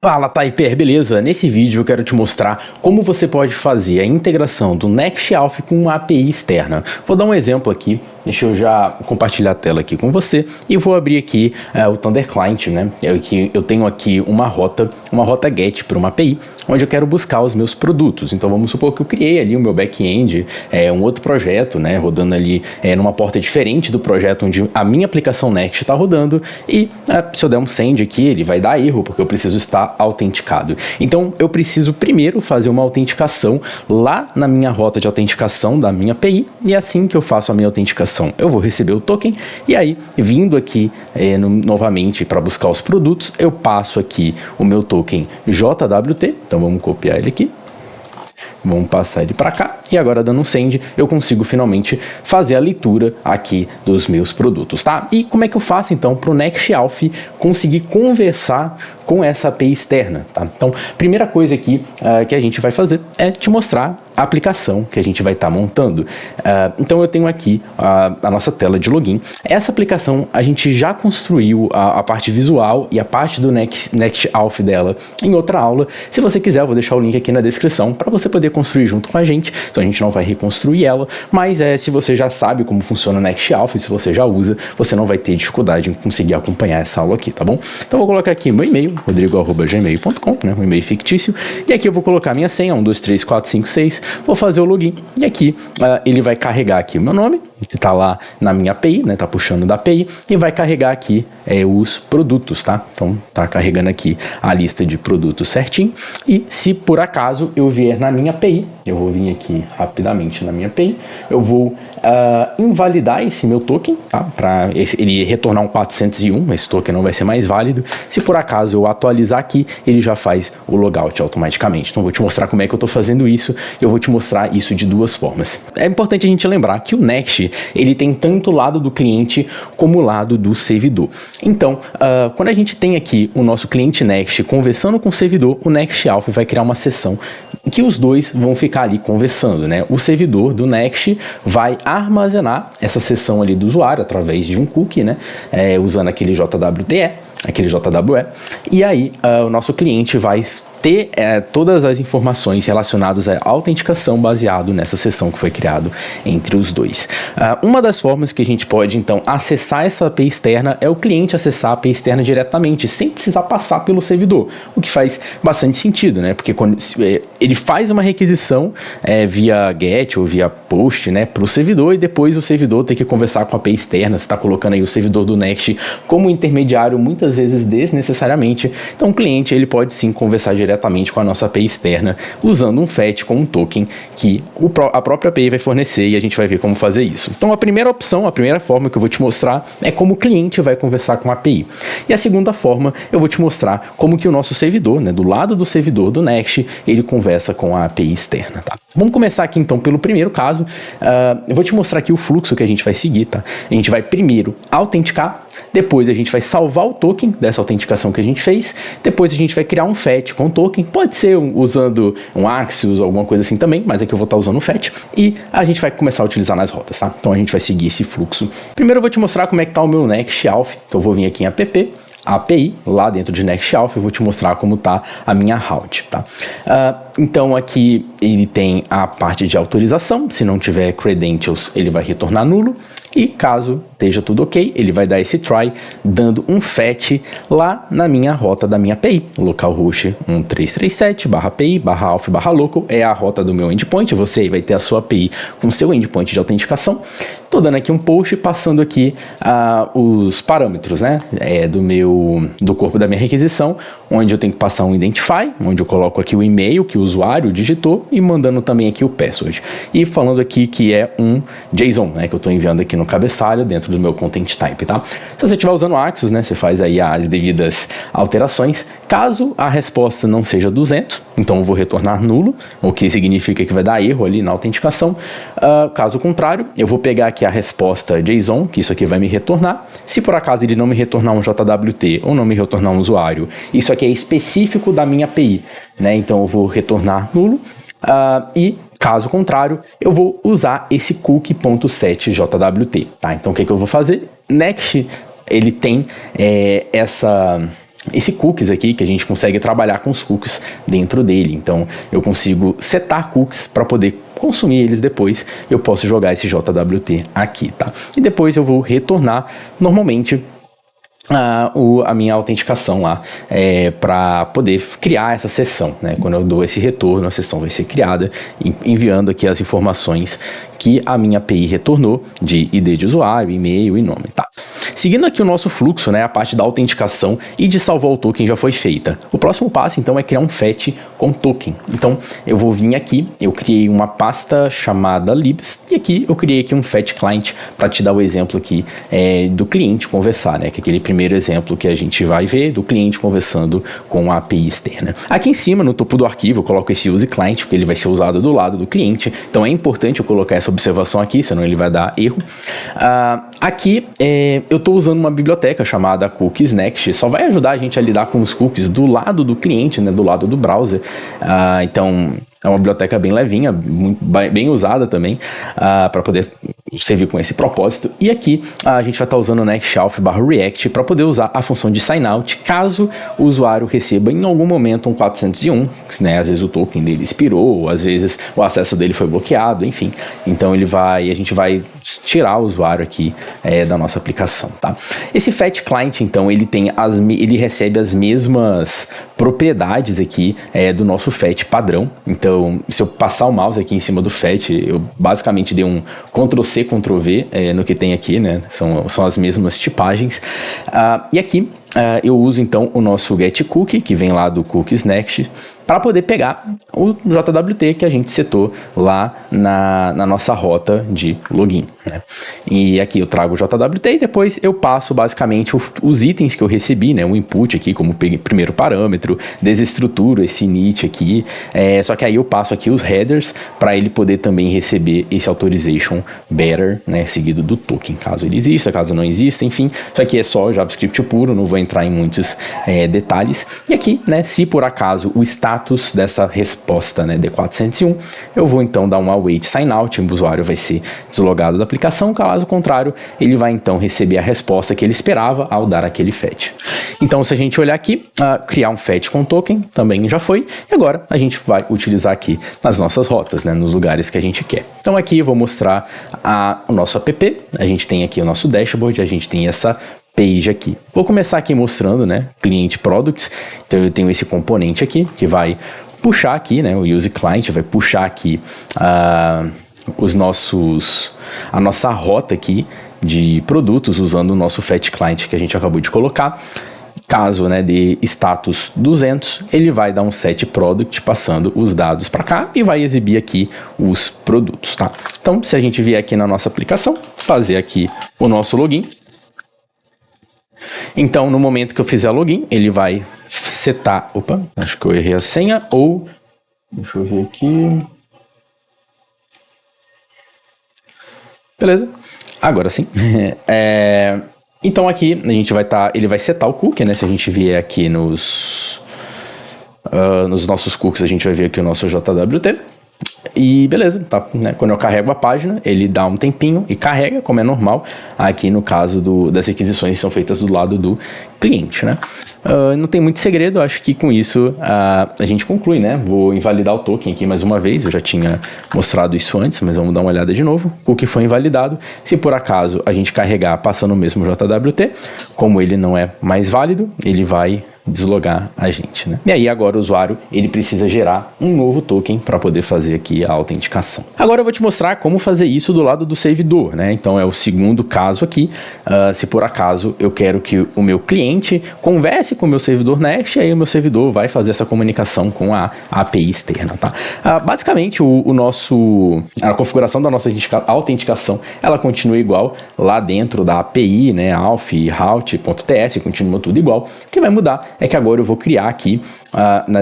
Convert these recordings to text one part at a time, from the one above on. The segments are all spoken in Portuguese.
Fala, Taiper, beleza? Nesse vídeo eu quero te mostrar como você pode fazer a integração do NextAlf com uma API externa. Vou dar um exemplo aqui, deixa eu já compartilhar a tela aqui com você e vou abrir aqui o Thunder Client, né? Eu tenho aqui uma rota GET para uma API, onde eu quero buscar os meus produtos. Então vamos supor que eu criei ali o meu back-end, um outro projeto, né? Rodando ali numa porta diferente do projeto onde a minha aplicação Next está rodando e se eu der um send aqui, ele vai dar erro, porque eu preciso estar autenticado. Então eu preciso primeiro fazer uma autenticação lá na minha rota de autenticação da minha API, e assim que eu faço a minha autenticação eu vou receber o token, e aí vindo aqui novamente para buscar os produtos, eu passo aqui o meu token JWT. Então vamos copiar ele aqui, vamos passar ele para cá, e agora dando um send eu consigo finalmente fazer a leitura aqui dos meus produtos, tá? E como é que eu faço então para o NextAlf conseguir conversar com essa API externa, tá? Então, primeira coisa aqui que a gente vai fazer é te mostrar a aplicação que a gente vai estar montando. Então eu tenho aqui a nossa tela de login. Essa aplicação a gente já construiu a parte visual e a parte do NextAlf dela em outra aula. Se você quiser, eu vou deixar o link aqui na descrição para você poder construir junto com a gente. Então a gente não vai reconstruir ela, mas se você já sabe como funciona o NextAlf, se você já usa, você não vai ter dificuldade em conseguir acompanhar essa aula aqui, tá bom? Então eu vou colocar aqui meu e-mail, rodrigo@gmail.com, né, um e-mail fictício, e aqui eu vou colocar minha senha, 1, 2, 3, 4, 5, 6, vou fazer o login, e aqui ele vai carregar aqui o meu nome, que tá lá na minha API, né, tá puxando da API, e vai carregar aqui os produtos, tá? Então tá carregando aqui a lista de produtos certinho, e se por acaso eu vier na minha API, eu vou vir aqui rapidamente na minha API, eu vou invalidar esse meu token, tá? Para ele retornar um 401, esse token não vai ser mais válido. Se por acaso eu atualizar aqui, ele já faz o logout automaticamente. Então eu vou te mostrar como é que eu estou fazendo isso, e eu vou te mostrar isso de duas formas. É importante a gente lembrar que o Next, ele tem tanto o lado do cliente como o lado do servidor. Então, quando a gente tem aqui o nosso cliente Next conversando com o servidor, o NextAlf vai criar uma sessão que os dois vão ficar ali conversando, né? O servidor do Next vai armazenar essa sessão ali do usuário através de um cookie, né? Usando aquele JWTE, aquele JWE, e aí o nosso cliente vai ter todas as informações relacionadas à autenticação baseado nessa sessão que foi criado entre os dois. Uma das formas que a gente pode então acessar essa API externa é o cliente acessar a API externa diretamente, sem precisar passar pelo servidor, o que faz bastante sentido, né? Porque quando ele faz uma requisição via GET ou via POST, né, para o servidor, e depois o servidor tem que conversar com a API externa. Você está colocando aí o servidor do Next como intermediário, muitas vezes desnecessariamente. Então o cliente ele pode sim conversar diretamente com a nossa API externa usando um FAT com um token que a própria API vai fornecer, e a gente vai ver como fazer isso. Então a primeira opção, a primeira forma que eu vou te mostrar é como o cliente vai conversar com a API. E a segunda forma eu vou te mostrar como que o nosso servidor, né, do lado do servidor do Next, ele conversa com a API externa, tá? Vamos começar aqui então pelo primeiro caso. Eu vou te mostrar aqui o fluxo que a gente vai seguir, tá? A gente vai primeiro autenticar, depois a gente vai salvar o token dessa autenticação que a gente fez, depois a gente vai criar um FAT com o token, pode ser usando um Axios, alguma coisa assim também, mas aqui eu vou estar usando o FAT, e a gente vai começar a utilizar nas rotas, tá? Então a gente vai seguir esse fluxo. Primeiro eu vou te mostrar como é que tá o meu NextAlf, então eu vou vir aqui em app, API, lá dentro de NextAlf, eu vou te mostrar como tá a minha route, tá? Então aqui ele tem a parte de autorização, se não tiver credentials ele vai retornar nulo, e caso esteja tudo ok, ele vai dar esse try, dando um FAT lá na minha rota da minha API, localhost 1337/API/alf/local, é a rota do meu endpoint. Você vai ter a sua API com seu endpoint de autenticação. Estou dando aqui um post, passando aqui os parâmetros, né, do corpo da minha requisição, onde eu tenho que passar um identify, onde eu coloco aqui o e-mail que o usuário digitou, e mandando também aqui o password. E falando aqui que é um JSON, né, que eu estou enviando aqui no cabeçalho dentro do meu content type, tá? Se você estiver usando Axios, né, você faz aí as devidas alterações. Caso a resposta não seja 200, então eu vou retornar nulo, o que significa que vai dar erro ali na autenticação. Caso contrário, eu vou pegar aqui a resposta JSON, que isso aqui vai me retornar. Se por acaso ele não me retornar um JWT ou não me retornar um usuário, isso aqui é específico da minha API, né? Então eu vou retornar nulo, e caso contrário, eu vou usar esse cookie.setJWT, tá? Então o que eu vou fazer? Next, ele tem essa esse cookies aqui, que a gente consegue trabalhar com os cookies dentro dele. Então eu consigo setar cookies para poder consumir eles depois. Eu posso jogar esse JWT aqui, tá? E depois eu vou retornar normalmente a minha autenticação lá para poder criar essa sessão, né? Quando eu dou esse retorno, a sessão vai ser criada, enviando aqui as informações que a minha API retornou de ID de usuário, e-mail e nome, tá? Seguindo aqui o nosso fluxo, né, a parte da autenticação e de salvar o token já foi feita. O próximo passo, então, é criar um fetch com token. Então, eu vou vir aqui, eu criei uma pasta chamada libs, e aqui eu criei aqui um fetch client para te dar o exemplo aqui do cliente conversar, né, que é aquele primeiro exemplo que a gente vai ver do cliente conversando com a API externa. Aqui em cima, no topo do arquivo, eu coloco esse use client, porque ele vai ser usado do lado do cliente, então é importante eu colocar essa observação aqui, senão ele vai dar erro. Aqui, eu estou usando uma biblioteca chamada Cookies Next, só vai ajudar a gente a lidar com os cookies do lado do cliente, né, do lado do browser. Então é uma biblioteca bem levinha, bem usada também, para poder servir com esse propósito. E aqui a gente vai estar usando o NextAuth/React para poder usar a função de signout, caso o usuário receba em algum momento um 401, né, às vezes o token dele expirou, às vezes o acesso dele foi bloqueado, enfim. Então a gente vai tirar o usuário aqui da nossa aplicação, tá? Esse fetch client, então, ele recebe as mesmas propriedades aqui do nosso fetch padrão. Então, se eu passar o mouse aqui em cima do fetch, eu basicamente dei um Ctrl+C, Ctrl+V no que tem aqui, né? São as mesmas tipagens. E aqui eu uso então o nosso getCookie, que vem lá do Cookies Next, para poder pegar o JWT que a gente setou lá na nossa rota de login, né? E aqui eu trago o JWT e depois eu passo basicamente os itens que eu recebi, né? O input aqui como primeiro parâmetro, desestruturo esse init aqui, só que aí eu passo aqui os headers para ele poder também receber esse authorization bearer, né? Seguido do token, caso ele exista, caso não exista, enfim. Isso aqui é só JavaScript puro, não vou entrar em muitos detalhes. E aqui, né? Se por acaso o status dessa resposta, né, D401, eu vou então dar um await signout, o usuário vai ser deslogado da aplicação, caso contrário, ele vai então receber a resposta que ele esperava ao dar aquele fetch. Então, se a gente olhar aqui, criar um fetch com token também já foi, e agora a gente vai utilizar aqui nas nossas rotas, né, nos lugares que a gente quer. Então aqui eu vou mostrar o nosso app, a gente tem aqui o nosso dashboard, a gente tem essa page aqui. Vou começar aqui mostrando, né, Client Products. Então eu tenho esse componente aqui que vai puxar aqui, né, o Use Client vai puxar aqui a nossa rota aqui de produtos usando o nosso Fetch Client que a gente acabou de colocar. Caso, né, de status 200, ele vai dar um set product passando os dados para cá e vai exibir aqui os produtos, tá? Então, se a gente vier aqui na nossa aplicação, fazer aqui o nosso login. Então, no momento que eu fizer login, ele vai setar... Opa, acho que eu errei a senha, ou... Deixa eu ver aqui... Beleza, agora sim. Então aqui a gente vai ele vai setar o cookie, né? Se a gente vier aqui nos nossos cookies, a gente vai ver aqui o nosso JWT. E beleza, tá, né? Quando eu carrego a página, ele dá um tempinho e carrega, como é normal, aqui no caso das requisições que são feitas do lado do cliente, né? Não tem muito segredo, acho que com isso a gente conclui, né? Vou invalidar o token aqui mais uma vez, eu já tinha mostrado isso antes, mas vamos dar uma olhada de novo. O cookie foi invalidado. Se por acaso a gente carregar passando o mesmo JWT, como ele não é mais válido, ele vai deslogar a gente, né? E aí agora o usuário ele precisa gerar um novo token para poder fazer aqui a autenticação. Agora eu vou te mostrar como fazer isso do lado do servidor, né? Então é o segundo caso aqui. Se por acaso eu quero que o meu cliente converse com o meu servidor Next, aí o meu servidor vai fazer essa comunicação com a API externa, tá? Basicamente a configuração da nossa autenticação ela continua igual lá dentro da API, né? Auth, route.ts, continua tudo igual. O que vai mudar é que agora eu vou criar aqui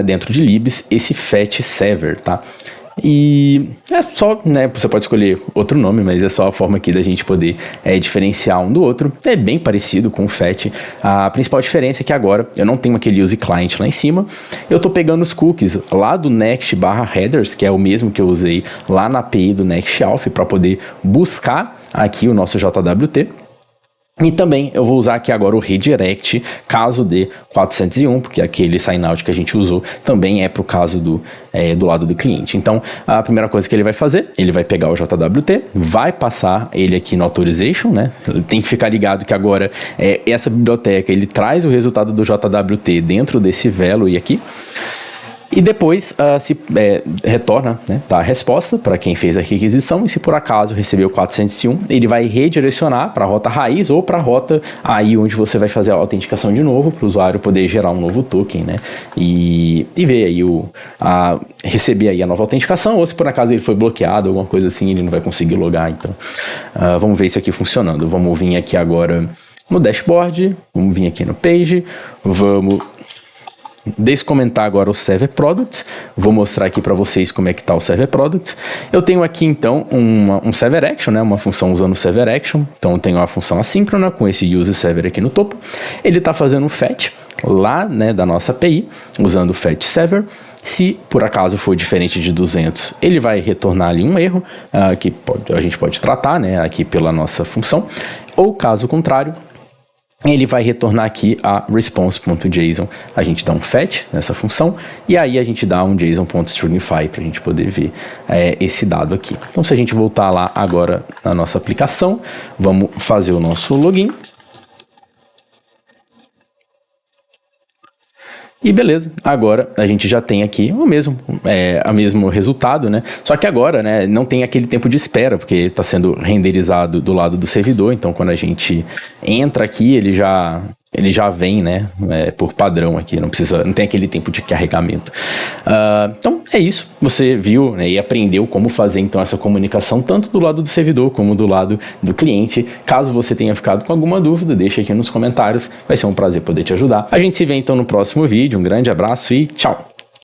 dentro de libs esse fetch server, tá? E é só, né, você pode escolher outro nome, mas é só a forma aqui da gente poder diferenciar um do outro. É bem parecido com o fetch. A principal diferença é que agora eu não tenho aquele use client lá em cima. Eu estou pegando os cookies lá do next/headers, que é o mesmo que eu usei lá na API do NextAuth para poder buscar aqui o nosso JWT. E também eu vou usar aqui agora o redirect, caso dê 401, porque aquele sign-out que a gente usou também é para o caso do lado do cliente. Então, a primeira coisa que ele vai fazer, ele vai pegar o JWT, vai passar ele aqui no authorization, né? Tem que ficar ligado que agora essa biblioteca, ele traz o resultado do JWT dentro desse value aqui. E depois retorna, né, tá, a resposta para quem fez a requisição, e se por acaso recebeu 401, ele vai redirecionar para a rota raiz ou para a rota aí onde você vai fazer a autenticação de novo, para o usuário poder gerar um novo token, né, e ver aí receber aí a nova autenticação, ou se por acaso ele foi bloqueado, alguma coisa assim, ele não vai conseguir logar. Então, vamos ver isso aqui funcionando. Vamos vir aqui agora no dashboard, vamos vir aqui no page, vamos descomentar agora o Server Products. Vou mostrar aqui para vocês como é que está o Server Products. Eu tenho aqui então um Server Action, né, uma função usando o Server Action. Então eu tenho uma função assíncrona com esse Use Server aqui no topo. Ele está fazendo um fetch lá, né, da nossa API, usando o Fetch Server. Se por acaso for diferente de 200, ele vai retornar ali um erro que a gente pode tratar, né, aqui pela nossa função. Ou caso contrário, ele vai retornar aqui a response.json, a gente dá um fetch nessa função, e aí a gente dá um json.stringify para a gente poder ver esse dado aqui. Então, se a gente voltar lá agora na nossa aplicação, vamos fazer o nosso login. E beleza, agora a gente já tem aqui o mesmo resultado, né? Só que agora, né, não tem aquele tempo de espera, porque está sendo renderizado do lado do servidor. Então, quando a gente entra aqui, ele já vem, né, por padrão aqui, não tem aquele tempo de carregamento. Então, é isso. Você viu, né, e aprendeu como fazer então essa comunicação tanto do lado do servidor como do lado do cliente. Caso você tenha ficado com alguma dúvida, deixa aqui nos comentários. Vai ser um prazer poder te ajudar. A gente se vê então no próximo vídeo. Um grande abraço e tchau!